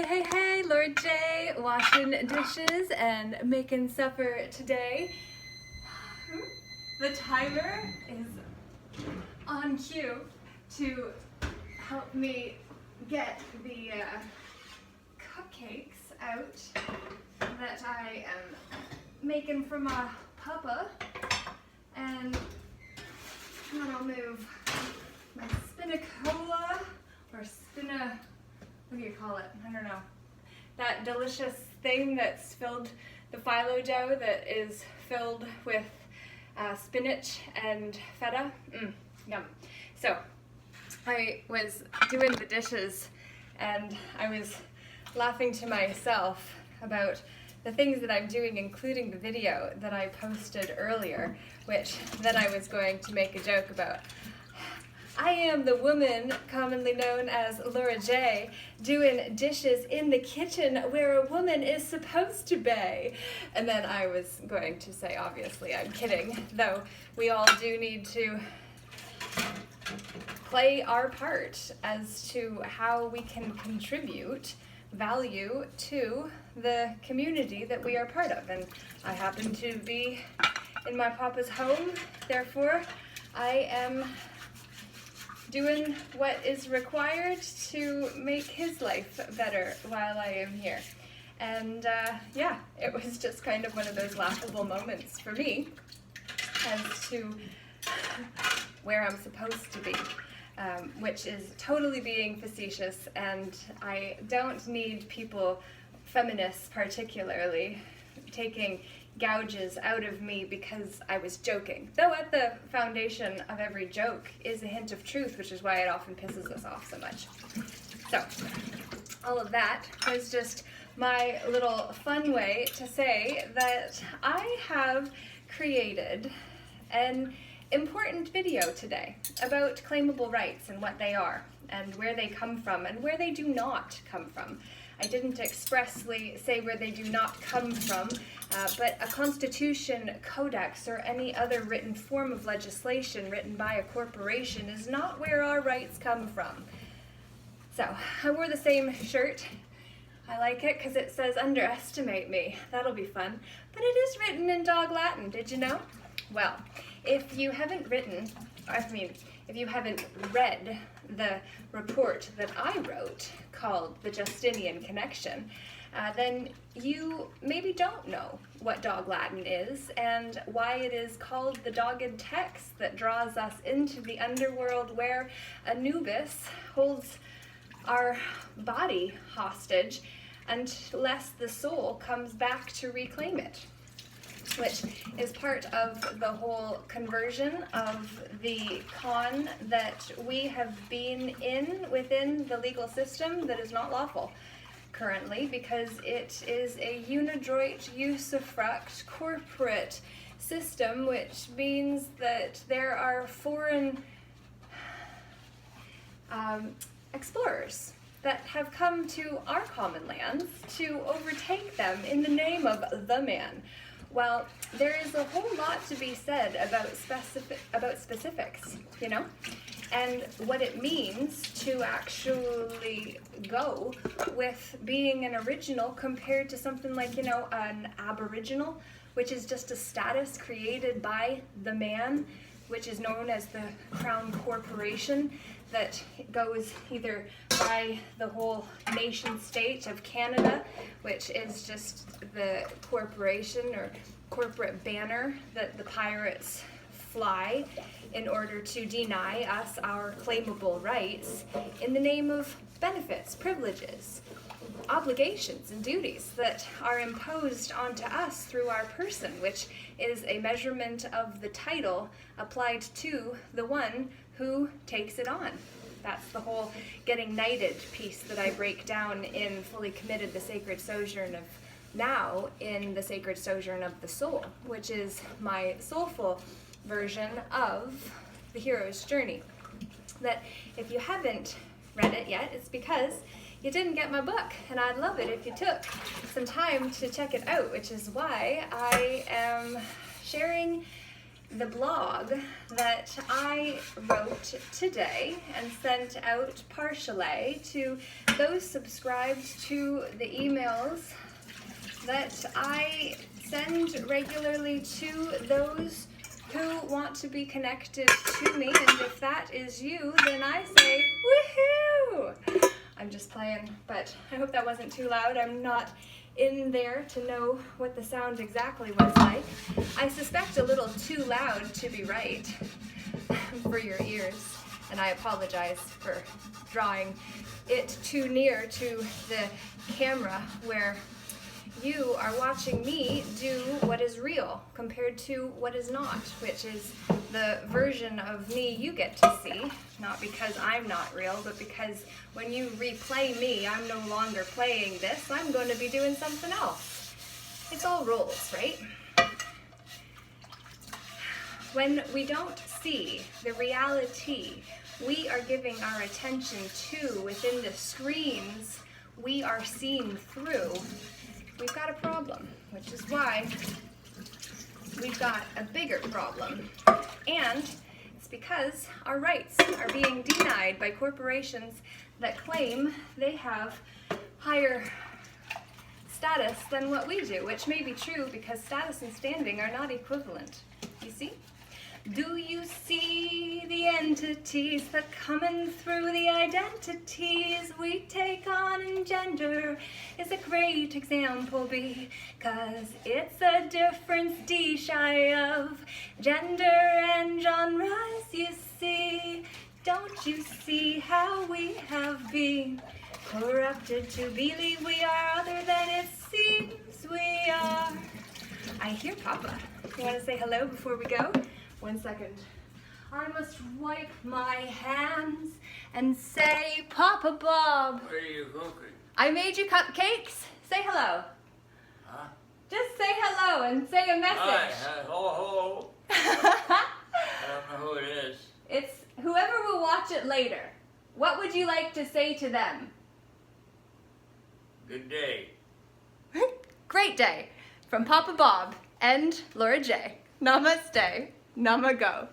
Hey, Lord J, washing dishes and making supper today. The timer is on cue to help me get the cupcakes out that I am making for my papa. And then I'll move my spinacola or what do you call it? I don't know. That delicious thing that's filled, the phyllo dough that is filled with spinach and feta. Yum. So I was doing the dishes and I was laughing to myself about the things that I'm doing, including the video that I posted earlier, which then I was going to make a joke about. I am the woman commonly known as Laura J, doing dishes in the kitchen where a woman is supposed to be. And then I was going to say, obviously, I'm kidding, though we all do need to play our part as to how we can contribute value to the community that we are part of. And I happen to be in my papa's home, therefore I am doing what is required to make his life better while I am here. And yeah, it was just kind of one of those laughable moments for me as to where I'm supposed to be, which is totally being facetious, and I don't need people, feminists particularly, taking gouges out of me because I was joking. Though at the foundation of every joke is a hint of truth, which is why it often pisses us off so much. So, all of that was just my little fun way to say that I have created an important video today about claimable rights and what they are, and where they come from, and where they do not come from. I didn't expressly say where they do not come from, but a constitution, codex, or any other written form of legislation written by a corporation is not where our rights come from. So, I wore the same shirt. I like it because it says underestimate me. That'll be fun. But it is written in Dog Latin, did you know? Well, if you haven't if you haven't read the report that I wrote called The Justinian Connection, then you maybe don't know what Dog Latin is and why it is called the dogged text that draws us into the underworld where Anubis holds our body hostage unless the soul comes back to reclaim it, which is part of the whole conversion of the con that we have been in within the legal system that is not lawful currently, because it is a unadroit, usufruct, corporate system, which means that there are foreign explorers that have come to our common lands to overtake them in the name of the man. Well, there is a whole lot to be said about specifics, you know, and what it means to actually go with being an original compared to something like, you know, an aboriginal, which is just a status created by the man, which is known as the Crown Corporation, that goes either by the whole nation state of Canada, which is just the corporation or corporate banner that the pirates fly in order to deny us our claimable rights in the name of benefits, privileges, obligations, and duties that are imposed onto us through our person, which is a measurement of the title applied to the one who takes it on. That's the whole getting knighted piece that I break down in Fully Committed, the Sacred Sojourn of Now, in the Sacred Sojourn of the Soul, which is my soulful version of the hero's journey. That if you haven't read it yet, it's because you didn't get my book, and I'd love it if you took some time to check it out, which is why I am sharing the blog that I wrote today and sent out partially to those subscribed to the emails that I send regularly to those who want to be connected to me. And if that is you, then I say, woohoo! I'm just playing, but I hope that wasn't too loud. I'm not in there to know what the sound exactly was like. I suspect a little too loud to be right for your ears, and I apologize for drawing it too near to the camera where you are watching me do what is real compared to what is not, which is the version of me you get to see, not because I'm not real, but because when you replay me, I'm no longer playing this, I'm going to be doing something else. It's all roles, right? When we don't see the reality we are giving our attention to within the screens we are seeing through, we've got a problem, which is why we've got a bigger problem. And it's because our rights are being denied by corporations that claim they have higher status than what we do, which may be true because status and standing are not equivalent. You see? Do you see the entities that coming through the identities we take on in gender is a great example because it's a difference D shy of gender and genres, you see. Don't you see how we have been corrupted to believe we are other than it seems we are? I hear Papa. You want to say hello before we go? 1 second. I must wipe my hands and say, Papa Bob. What are you cooking? I made you cupcakes. Say hello. Huh? Just say hello and say a message. Hi, hello. I don't know who it is. It's whoever will watch it later. What would you like to say to them? Good day. Great day from Papa Bob and Laura J. Namaste. Namago.